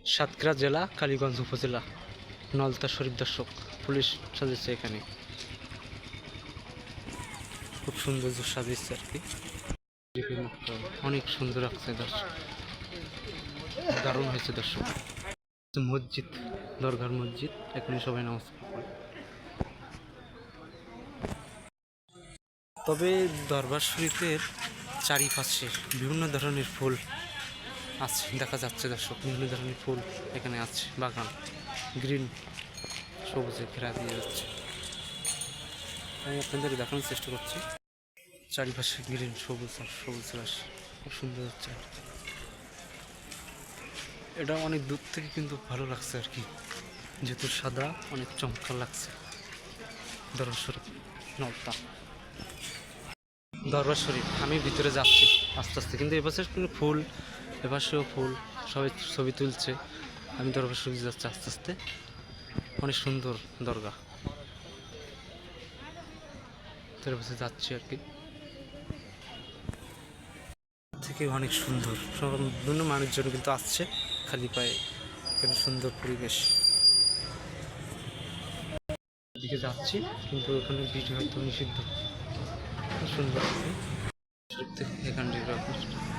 সাতক্ষীরা জেলা কালীগঞ্জ উপজেলা নলতা শরীফ দর্শক পুলিশ সাজিয়েছে এখানে খুব সুন্দর সাজিয়েছে আর কি অনেক সুন্দর লাগছে দর্শক দারুণ হয়েছে দর্শক মসজিদ দরগার মসজিদ এখানে সবাই নামাজ পড়ে তবে দরবার শরীফের চারিপাশে বিভিন্ন ধরনের ফুল আছে দেখা যাচ্ছে দর্শক বিভিন্ন ধরনের ফুল এখানে আছে বাগান গ্রিন সবুজে ঘেরা দিয়ে যাচ্ছে আমি আপনাদের দেখানোর চেষ্টা করছি চারিপাশে গ্রিন সবুজ আর সবুজ রাশ খুব সুন্দর হচ্ছে এটা অনেক দূর থেকে কিন্তু ভালো লাগছে আর কি যেহেতু সাদা অনেক চমৎকার লাগছে দরবার শরীফ নলতা দরবার শরীফ আমি ভিতরে যাচ্ছি আস্তে আস্তে কিন্তু এবছর কিন্তু ফুল এপাশেও ফুল সবাই ছবি তুলছে আমি দরবার শরীফ যাচ্ছি আস্তে আস্তে অনেক সুন্দর দরগা তার পাশে যাচ্ছি আর কি থেকে অনেক সুন্দর সব বিভিন্ন মানুষজন কিন্তু আসছে খালি পায়ে এখানে সুন্দর পরিবেশ দিকে যাচ্ছি কিন্তু ওখানে ভিডিও হয়তো নিষিদ্ধ সুন্দর এখান থেকে